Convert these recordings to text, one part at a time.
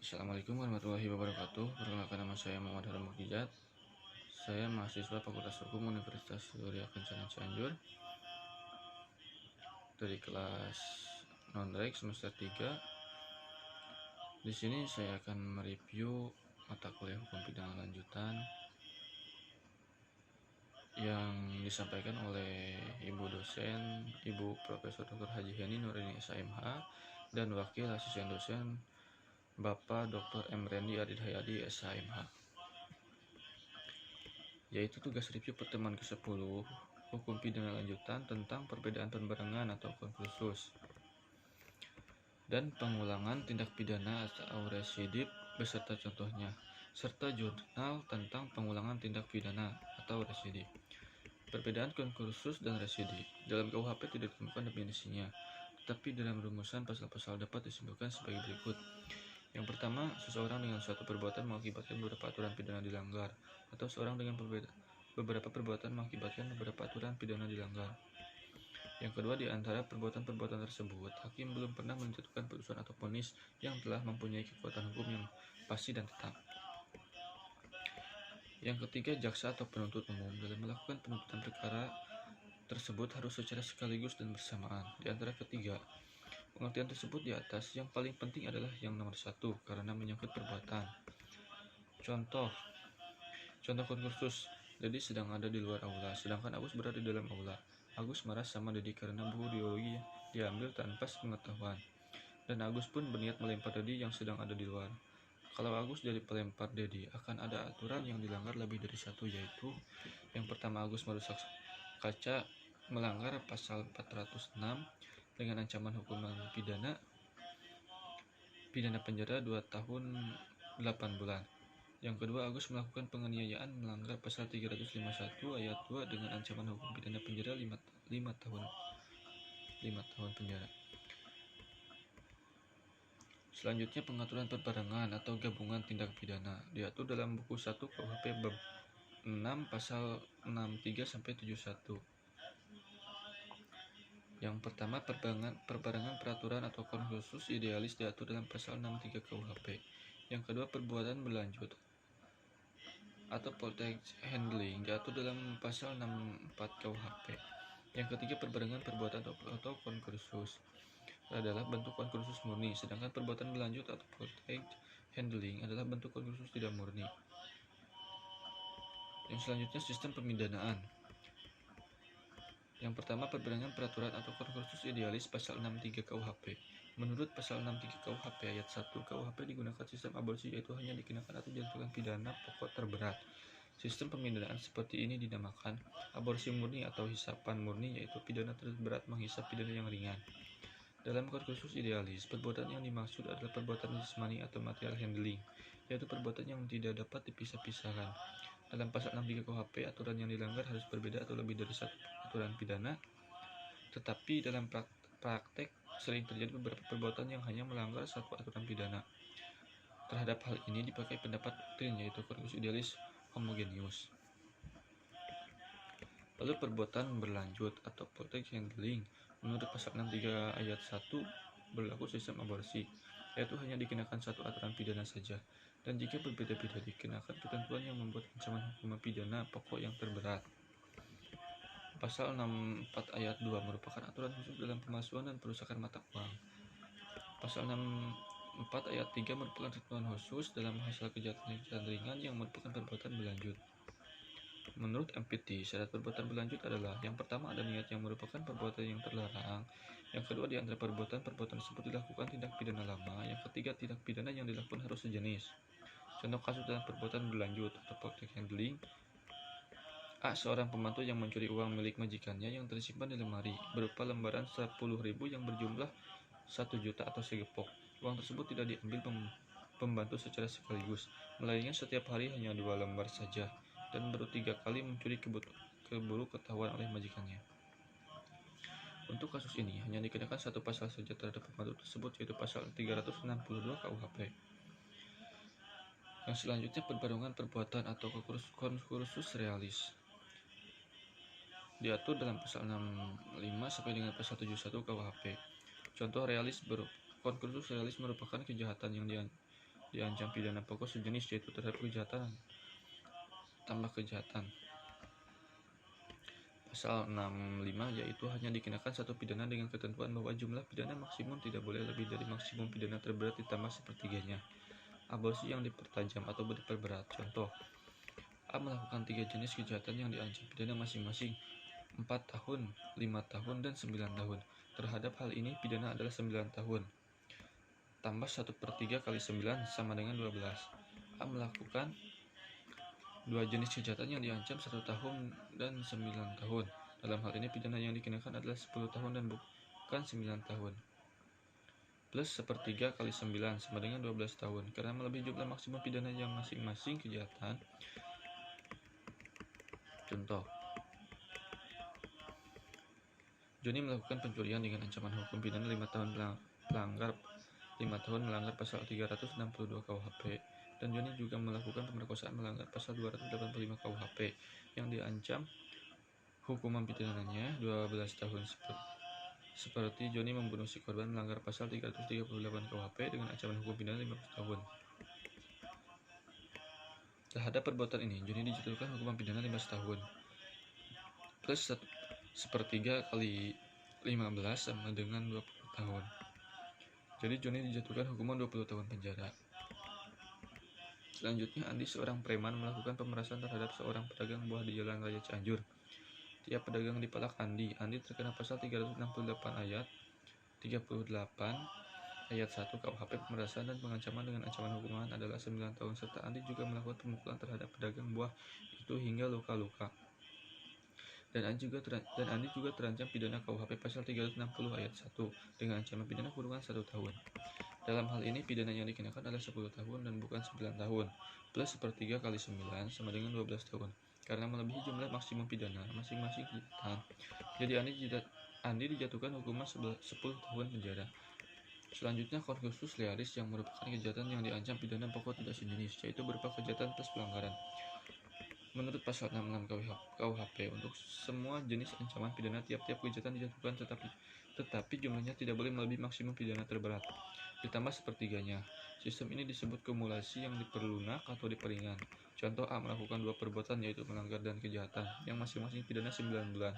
Assalamualaikum warahmatullahi wabarakatuh. Perkenalkan, nama saya Muhammad Harun Mukjizat. Saya mahasiswa Fakultas Hukum Universitas Surya Kencana Cianjur dari kelas non-rek semester 3. Di sini saya akan mereview mata kuliah hukum pidana lanjutan yang disampaikan oleh Ibu dosen, Ibu Profesor Dr. Haji Heni Nurini SMH, dan Wakil Asisten Dosen Bapak Dr. M. Rendi Adid Hayadi SHMH, yaitu tugas review pertemuan ke-10 hukum pidana lanjutan tentang perbedaan pembarengan atau konkursus dan pengulangan tindak pidana atau residip beserta contohnya, serta jurnal tentang pengulangan tindak pidana atau residip. Perbedaan konkursus dan residip dalam KUHP tidak ditemukan definisinya, tetapi dalam rumusan pasal-pasal dapat disimpulkan sebagai berikut. Yang pertama, seseorang dengan suatu perbuatan mengakibatkan beberapa aturan pidana dilanggar, atau seorang dengan beberapa perbuatan mengakibatkan beberapa aturan pidana dilanggar. Yang kedua, di antara perbuatan-perbuatan tersebut, hakim belum pernah menjatuhkan putusan atau vonis yang telah mempunyai kekuatan hukum yang pasti dan tetap. Yang ketiga, jaksa atau penuntut umum dalam melakukan penuntutan perkara tersebut harus secara sekaligus dan bersamaan. Di antara ketiga pengertian tersebut di atas, yang paling penting adalah yang nomor satu, karena menyangkut perbuatan. Contoh konkursus. Dedi sedang ada di luar aula, sedangkan Agus berada di dalam aula. Agus marah sama Dedi karena buku biologi diambil tanpa sepengetahuan, dan Agus pun berniat melempar Dedi yang sedang ada di luar. Kalau Agus jadi pelempar Dedi, akan ada aturan yang dilanggar lebih dari satu, yaitu yang pertama, Agus merusak kaca, melanggar pasal 406 dengan ancaman hukuman pidana penjara 2 tahun 8 bulan. Yang kedua, Agus melakukan penganiayaan, melanggar pasal 351 ayat 2 dengan ancaman hukum pidana penjara 5 tahun penjara. Selanjutnya, pengaturan perbarengan atau gabungan tindak pidana diatur dalam buku 1 KUHP bab 6 pasal 63 sampai 71. Yang pertama, perbarengan peraturan atau konkursus idealis diatur dalam pasal 63 KUHP. Yang kedua, perbuatan berlanjut atau protect handling diatur dalam pasal 64 KUHP. Yang ketiga, perbarengan perbuatan atau konkursus adalah bentuk konkursus murni, sedangkan perbuatan berlanjut atau protect handling adalah bentuk konkursus tidak murni. Yang selanjutnya, sistem pemidanaan. Yang pertama, perbarengan peraturan atau konkursus idealis pasal 63 KUHP. Menurut pasal 63 KUHP ayat 1, KUHP digunakan sistem aborsi, yaitu hanya dikenakan atau dijatuhkan pidana pokok terberat. Sistem pemidanaan seperti ini dinamakan aborsi murni atau hisapan murni, yaitu pidana terberat menghisap pidana yang ringan. Dalam konkursus idealis, perbuatan yang dimaksud adalah perbuatan jasmani atau material handling, yaitu perbuatan yang tidak dapat dipisah-pisahkan. Dalam pasal 63 KUHP, aturan yang dilanggar harus berbeda atau lebih dari satu aturan pidana, tetapi dalam praktek sering terjadi beberapa perbuatan yang hanya melanggar satu aturan pidana. Terhadap hal ini dipakai pendapat doktrin, yaitu konkursus idealis homogeneus. Lalu perbuatan berlanjut atau protect handling. Menurut pasal 63 ayat 1 berlaku sistem aborsi, yaitu hanya dikenakan satu aturan pidana saja, dan jika berbeda-beda dikenakan ketentuan yang membuat ancaman hukuman pidana pokok yang terberat. Pasal 64 ayat 2 merupakan aturan khusus dalam pemalsuan dan perusakan mata uang. Pasal 64 ayat 3 merupakan ketentuan khusus dalam hasil kejahatan ringan yang merupakan perbuatan berlanjut. Menurut MPT, syarat perbuatan berlanjut adalah: yang pertama, ada niat yang merupakan perbuatan yang terlarang. Yang kedua, di antara perbuatan tersebut dilakukan tindak pidana lama. Yang ketiga, tindak pidana yang dilakukan harus sejenis. Contoh kasus dalam perbuatan berlanjut atau protect handling: A. Seorang pembantu yang mencuri uang milik majikannya yang tersimpan di lemari berupa lembaran 10.000 yang berjumlah 1 juta atau segepok. Uang tersebut tidak diambil pembantu secara sekaligus, melainkan setiap hari hanya 2 lembar saja, dan baru 3 kali mencuri keburu ketahuan oleh majikannya. Untuk kasus ini hanya dikenakan satu pasal saja terhadap pembantu tersebut, yaitu pasal 362 KUHP. Yang selanjutnya, perbarengan perbuatan atau konkursus realis diatur dalam pasal 65 sampai dengan pasal 71 KUHP. Contoh konkursus realis merupakan kejahatan yang diancam pidana pokok sejenis, yaitu terhadap kejahatan tambah kejahatan. Pasal 65 yaitu hanya dikenakan satu pidana dengan ketentuan bahwa jumlah pidana maksimum tidak boleh lebih dari maksimum pidana terberat ditambah sepertiganya. Aborsi yang dipertajam atau diperberat. Contoh, A melakukan 3 jenis kejahatan yang diancam pidana masing-masing 4 tahun, 5 tahun, dan 9 tahun. Terhadap hal ini pidana adalah 9 tahun. Tambah 1/3 kali 9 sama dengan 12. A melakukan 2 jenis kejahatan yang diancam 1 tahun dan 9 tahun. Dalam hal ini pidana yang dikenakan adalah 10 tahun dan bukan 9 tahun. Plus 1/3 kali 9 sama dengan 12 tahun. Karena melebihi jumlah maksimum pidana yang masing-masing kejahatan. Contoh, Joni melakukan pencurian dengan ancaman hukum pidana 5 tahun melanggar pasal 362 KUHP, dan Joni juga melakukan pemerkosaan melanggar pasal 285 KUHP yang diancam hukuman pidananya 12 tahun. Seperti Joni membunuh si korban melanggar pasal 338 KUHP dengan ancaman hukum pidana 15 tahun. Terhadap perbuatan ini, Joni dijatuhkan hukuman pidana 15 tahun plus 1/3 kali 15 sama dengan 20 tahun. Jadi Joni dijatuhkan hukuman 20 tahun penjara. Selanjutnya, Andi, seorang preman, melakukan pemerasan terhadap seorang pedagang buah di Jalan Raya Cianjur. Tiap pedagang dipalak Andi. Andi terkena pasal 368 ayat 38 ayat 1 KUHP pemerasan dan pengancaman dengan ancaman hukuman adalah 9 tahun, serta Andi juga melakukan pemukulan terhadap pedagang buah itu hingga luka-luka. Dan Andi juga terancam pidana KUHP pasal 360 ayat 1 dengan ancaman pidana kurungan 1 tahun. Dalam hal ini pidana yang dikenakan adalah 10 tahun dan bukan 9 tahun plus 1/3 kali 9 sama dengan 12 tahun. Karena melebihi jumlah maksimum pidana masing-masing kejahatan. Jadi Andi dijatuhkan hukuman 10 tahun penjara. Selanjutnya, Cornelius Learis yang merupakan kejahatan yang diancam pidana pokok tidak sejenis, yaitu berupa kejahatan plus pelanggaran. Menurut pasal 66 KUHP, untuk semua jenis ancaman pidana tiap-tiap kejahatan dijatuhkan tetapi jumlahnya tidak boleh melebihi maksimum pidana terberat ditambah sepertiganya. Sistem ini disebut kumulasi yang diperlunak atau diperingan. Contoh, A melakukan 2 perbuatan, yaitu melanggar dan kejahatan, yang masing-masing pidana 9 bulan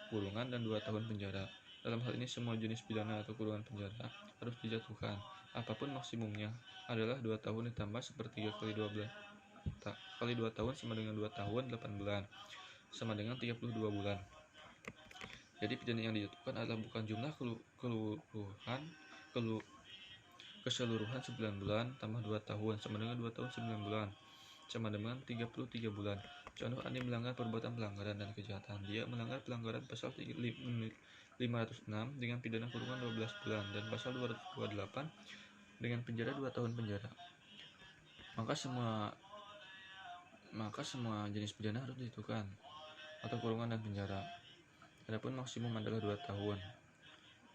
kurungan dan 2 tahun penjara. Dalam hal ini semua jenis pidana atau kurungan penjara harus dijatuhkan. Apapun maksimumnya adalah 2 tahun ditambah 1/3 kali 2 tahun sama dengan 2 tahun 8 bulan sama dengan 32 bulan. Jadi pidana yang dijatuhkan adalah bukan jumlah keseluruhan 9 bulan tambah 2 tahun sama dengan 2 tahun 9 bulan sama dengan 33 bulan. Contoh, Andi melanggar perbuatan pelanggaran dan kejahatan. Dia melanggar pelanggaran pasal 506 dengan pidana kurungan 12 bulan dan pasal 228 dengan penjara 2 tahun penjara. Maka semua jenis pidana harus dijatuhkan atau kurungan dan penjara. Adapun maksimum adalah 2 tahun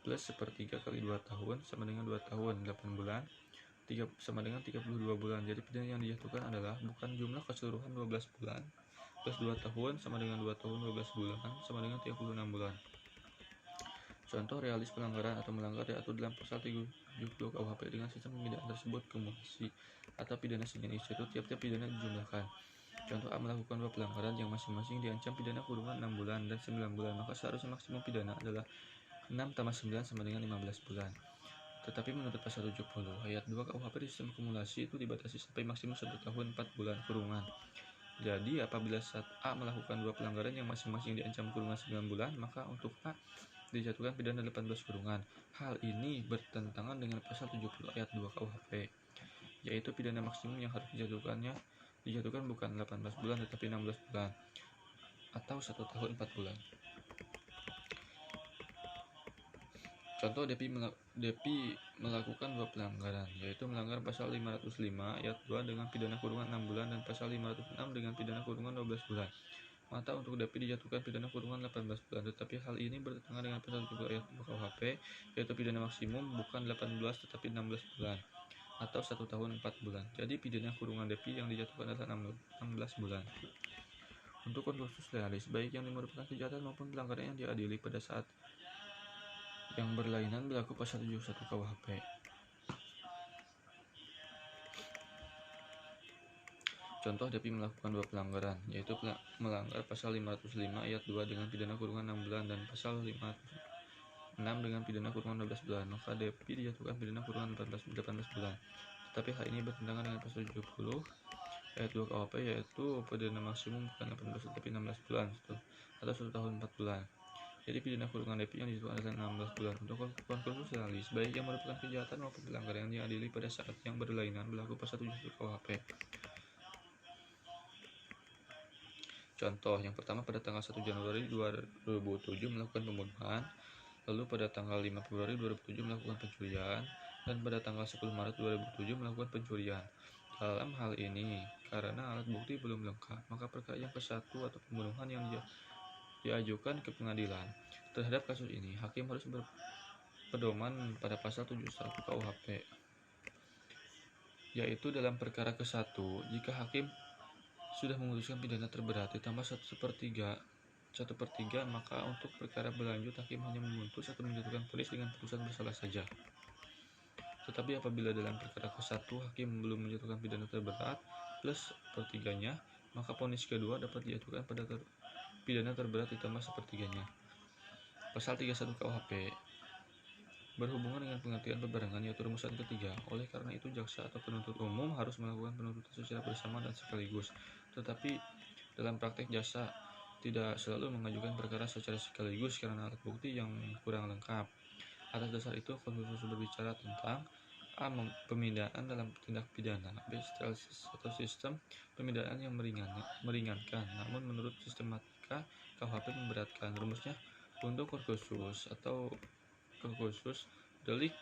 plus 1/3 kali 2 tahun sama dengan 2 tahun 8 bulan sama dengan 32 bulan. Jadi pidana yang dijatuhkan adalah bukan jumlah keseluruhan 12 bulan plus 2 tahun sama dengan 2 tahun 12 bulan sama dengan 36 bulan. Contoh, realis pelanggaran atau melanggar diatur dalam pasal 70 KUHP dengan sistem pemidana tersebut kumulasi atau pidana sejenis, yaitu tiap-tiap pidana dijumlahkan. Contoh, A melakukan 2 pelanggaran yang masing-masing diancam pidana kurungan 6 bulan dan 9 bulan, maka seharusnya maksimum pidana adalah 6 tambah 9 sama dengan 15 bulan. Tetapi menurut pasal 70 ayat 2 KUHP, sistem kumulasi itu dibatasi sampai maksimum 1 tahun 4 bulan kurungan. Jadi apabila saat A melakukan 2 pelanggaran yang masing-masing diancam kurungan 9 bulan, maka untuk A dijatuhkan pidana 18 kurungan. Hal ini bertentangan dengan pasal 70 ayat 2 KUHP, yaitu pidana maksimum yang harus dijatuhkan bukan 18 bulan tetapi 16 bulan atau 1 tahun 4 bulan. Contoh, Depi melakukan 2 pelanggaran, yaitu melanggar pasal 505 ayat 2 dengan pidana kurungan 6 bulan dan pasal 506 dengan pidana kurungan 12 bulan. Maka untuk Depi dijatuhkan pidana kurungan 18 bulan, tetapi hal ini bertentangan dengan pasal 70 ayat 2 KUHP, yaitu pidana maksimum bukan 18 tetapi 16 bulan atau 1 tahun 4 bulan. Jadi pidana kurungan Depi yang dijatuhkan adalah 16 bulan. Untuk Cornelius Learis, baik yang merupakan kejahatan maupun pelanggaran yang diadili pada saat yang berlainan berlaku pasal 71 KUHP. Contoh Depi melakukan 2 pelanggaran, yaitu melanggar pasal 505 ayat 2 dengan pidana kurungan 6 bulan dan pasal 506 dengan pidana kurungan 12 bulan, maka Depi dijatuhkan pidana kurungan 18 bulan. Tetapi hal ini bertentangan dengan pasal 70 ayat 2 KUHP, yaitu pidana maksimum bukan 18 tetapi 16 bulan atau 1 tahun 4 bulan. Jadi pidana kurungan Depi yang dijatuhkan adalah 16 bulan. Untuk konstitusionalis, baik yang merupakan kejahatan maupun pelanggaran yang diadili pada saat yang berlainan berlaku pasal 71 KUHP. Contoh, yang pertama pada tanggal 1 Januari 2007 melakukan pembunuhan, lalu pada tanggal 5 Februari 2007 melakukan pencurian, dan pada tanggal 10 Maret 2007 melakukan pencurian. Dalam hal ini, karena alat bukti belum lengkap, maka perkara yang ke-1 atau pembunuhan yang diajukan ke pengadilan. Terhadap kasus ini, hakim harus berpedoman pada pasal 71 KUHP, yaitu dalam perkara ke-1, jika hakim sudah memutuskan pidana terberat ditambah 1/3, maka untuk perkara berlanjut hakim hanya memutus atau menjatuhkan vonis dengan putusan bersalah saja. Tetapi apabila dalam perkara ke-1 hakim belum menjatuhkan pidana terberat plus 1/3-nya, maka vonis kedua dapat dijatuhkan pada pidana terberat ditambah 1/3-nya. Pasal 31 KUHP berhubungan dengan pengertian berbarengan, yaitu rumusan ketiga. Oleh karena itu, jaksa atau penuntut umum harus melakukan penuntutan secara bersama dan sekaligus. Tetapi dalam praktek jaksa tidak selalu mengajukan perkara secara sekaligus karena alat bukti yang kurang lengkap. Atas dasar itu, konstitusi berbicara tentang A. Pemindahan dalam tindak pidana, B. Atau sistem pemindahan yang meringankan, namun menurut sistematika KUHP memberatkan. Rumusnya untuk kursus atau khusus delik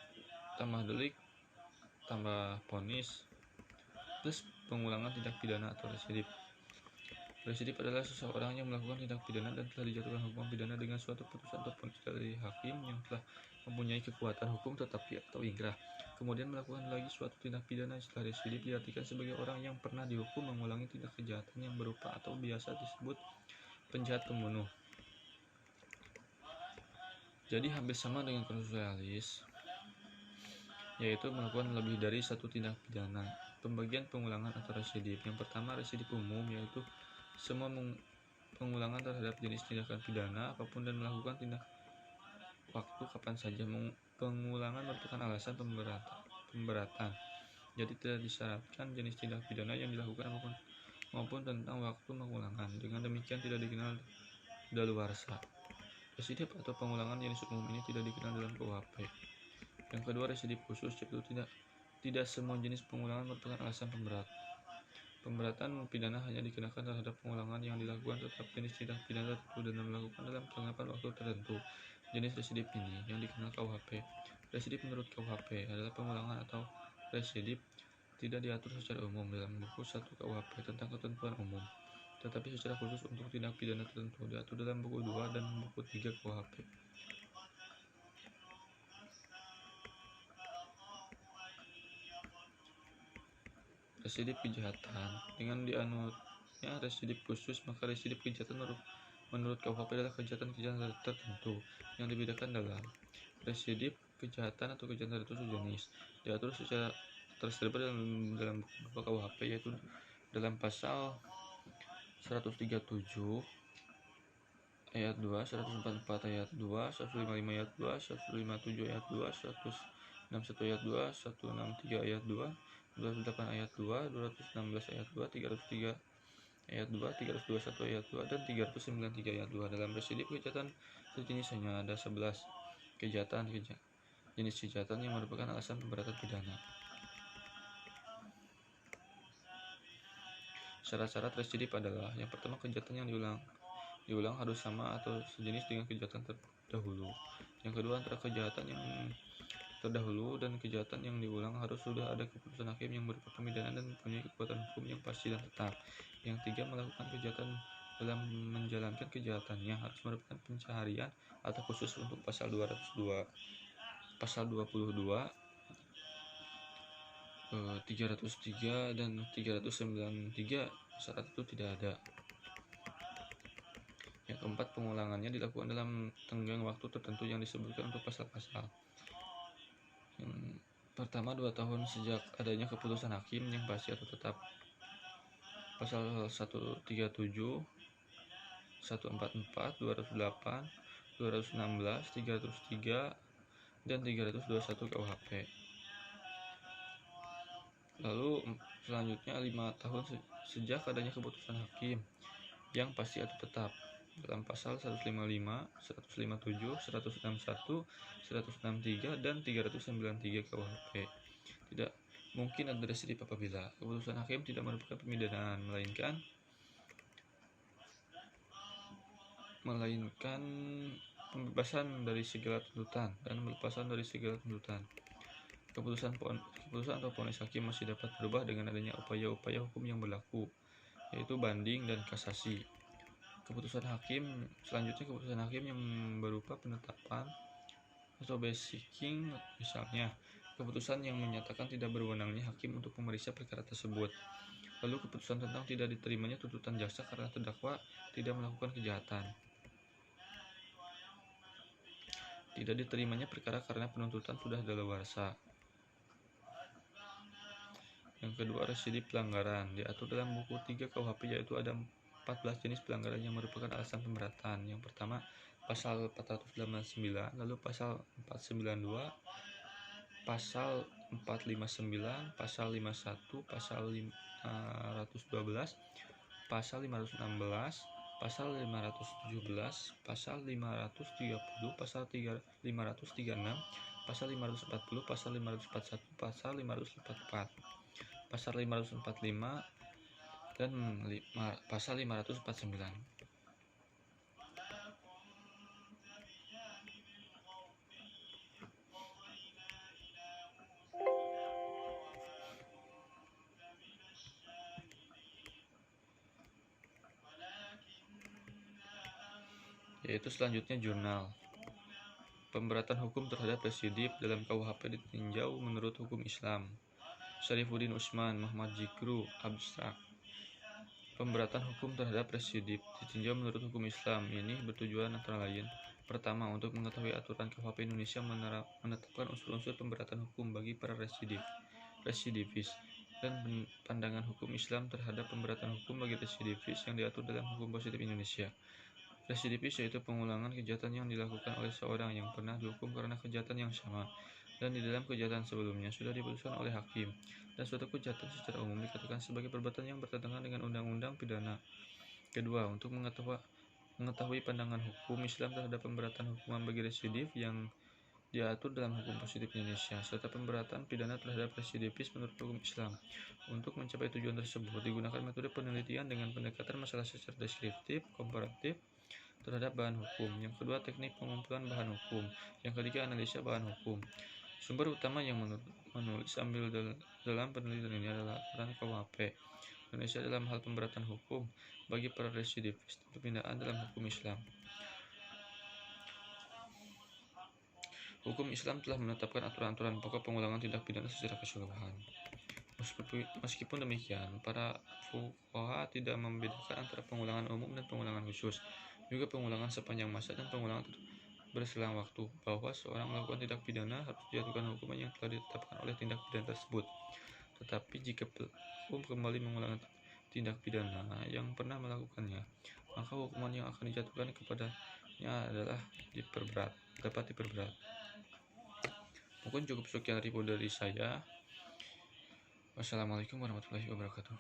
tambah vonis plus pengulangan tindak pidana atau residip. Residip adalah seseorang yang melakukan tindak pidana dan telah dijatuhkan hukuman pidana dengan suatu putusan atau vonis dari hakim yang telah mempunyai kekuatan hukum tetapi atau inkrah, kemudian melakukan lagi suatu tindak pidana. Istilah residip diartikan sebagai orang yang pernah dihukum mengulangi tindak kejahatan yang berupa atau biasa disebut penjahat pembunuh. Jadi hampir sama dengan konstitusionalis, yaitu melakukan lebih dari satu tindak pidana. Pembagian pengulangan atau residip. Yang pertama, residip umum, yaitu semua pengulangan terhadap jenis tindakan pidana apapun dan melakukan tindak waktu kapan saja. Pengulangan merupakan alasan pemberatan. Jadi tidak disyaratkan jenis tindak pidana yang dilakukan maupun tentang waktu pengulangan. Dengan demikian tidak dikenal daluarsa. Residip atau pengulangan jenis umum ini tidak dikenal dalam KUHP. Yang kedua, residip khusus, yaitu tidak semua jenis pengulangan merupakan alasan pemberatan pidana hanya dikenakan terhadap pengulangan yang dilakukan tetap jenis tindak pidana tertentu dan melakukan dalam jangka waktu tertentu. Jenis residip ini yang dikenal KUHP. Residip menurut KUHP adalah pengulangan atau residip tidak diatur secara umum dalam buku 1 KUHP tentang ketentuan umum, tetapi secara khusus untuk tindak pidana tertentu diatur dalam buku 2 dan buku 3 KUHP. Residip kejahatan. Dengan dianutnya residip khusus, maka residip kejahatan menurut KUHP adalah kejahatan tertentu yang dibedakan dalam residip kejahatan atau kejahatan tertentu sejenis, diatur secara tersebar dalam buku KUHP, yaitu dalam pasal 137 ayat 2, 144 ayat 2, 155 ayat 2, 157 ayat 2, 161 ayat 2, 163 ayat 2, 208 ayat 2, 216 ayat 2, 303 ayat 2, 321 ayat 2, dan 393 ayat 2. Dalam residip kejahatan sejenis hanya ada 11 jenis kejahatan yang merupakan alasan pemberatan pidana. Syarat-syarat residip adalah: yang pertama, kejahatan yang diulang harus sama atau sejenis dengan kejahatan terdahulu. Yang kedua, antara kejahatan yang terdahulu dan kejahatan yang diulang harus sudah ada keputusan hakim yang berupa pemidana dan mempunyai kekuatan hukum yang pasti dan tetap. Yang tiga, melakukan kejahatan dalam menjalankan kejahatannya harus merupakan pencaharian atau khusus untuk pasal 202, pasal 22, 303 dan 393 syarat itu tidak ada. Yang keempat, pengulangannya dilakukan dalam tenggang waktu tertentu yang disebutkan untuk pasal-pasal. Yang pertama, 2 tahun sejak adanya keputusan hakim yang pasti atau tetap. pasal 137, 144, 208, 216, 303, dan 321 KUHP. Lalu selanjutnya 5 tahun sejak adanya keputusan hakim yang pasti atau tetap dalam pasal 155, 157, 161, 163, dan 393 KUHP. Tidak mungkin ada residip apabila keputusan hakim tidak merupakan pemidanaan, melainkan pembebasan dari segala tuntutan dan pelepasan dari segala tuntutan. Keputusan atau vonis hakim masih dapat berubah dengan adanya upaya-upaya hukum yang berlaku, yaitu banding dan kasasi. Selanjutnya keputusan hakim yang berupa penetapan atau basicking, misalnya keputusan yang menyatakan tidak berwenangnya hakim untuk memeriksa perkara tersebut. Lalu keputusan tentang tidak diterimanya tuntutan jaksa karena terdakwa tidak melakukan kejahatan. Tidak diterimanya perkara karena penuntutan sudah daluarsa. Yang kedua, residip pelanggaran diatur dalam buku 3 KUHP, yaitu ada 14 jenis pelanggaran yang merupakan alasan pemberatan. Yang pertama, pasal 489, lalu pasal 492, pasal 459, pasal 51, pasal 512, pasal 516, pasal 517, pasal 530, pasal 536, pasal 540, pasal 541, pasal 544, pasal 545, dan pasal 549. Yaitu selanjutnya jurnal. Pemberatan hukum terhadap residip dalam KUHP ditinjau menurut hukum Islam. Syarifuddin Utsman, Muhammad Zikru, abstrak. Pemberatan hukum terhadap residip ditinjau menurut hukum Islam. Ini bertujuan antara lain: pertama, untuk mengetahui aturan KUHP Indonesia menetapkan unsur-unsur pemberatan hukum bagi para residivis, dan pandangan hukum Islam terhadap pemberatan hukum bagi residivis yang diatur dalam hukum positif Indonesia. Residivis yaitu pengulangan kejahatan yang dilakukan oleh seorang yang pernah dihukum karena kejahatan yang sama dan di dalam kejahatan sebelumnya sudah diputuskan oleh hakim, dan suatu kejahatan secara umum dikatakan sebagai perbuatan yang bertentangan dengan undang-undang pidana. Kedua, untuk mengetahui pandangan hukum Islam terhadap pemberatan hukuman bagi residif yang diatur dalam hukum positif Indonesia, serta pemberatan pidana terhadap residivis menurut hukum Islam. Untuk mencapai tujuan tersebut, digunakan metode penelitian dengan pendekatan masalah secara deskriptif, komparatif terhadap bahan hukum. Yang kedua, teknik pengumpulan bahan hukum. Yang ketiga, analisa bahan hukum. Sumber utama yang menulis ambil dalam penelitian ini adalah aturan KUHP Indonesia dalam hal pemberatan hukum bagi para residivis dan pembinaan dalam hukum Islam. Hukum Islam telah menetapkan aturan-aturan pokok pengulangan tindak pidana secara keseluruhan. Meskipun demikian, para fuqaha tidak membedakan antara pengulangan umum dan pengulangan khusus, juga pengulangan sepanjang masa dan pengulangan berselang waktu, bahwa seorang melakukan tindak pidana harus dijatuhkan hukuman yang telah ditetapkan oleh tindak pidana tersebut. Tetapi jika pelaku kembali mengulangi tindak pidana yang pernah melakukannya, maka hukuman yang akan dijatuhkan kepadanya dapat diperberat. Mungkin cukup sekian dari saya. Wassalamualaikum warahmatullahi wabarakatuh.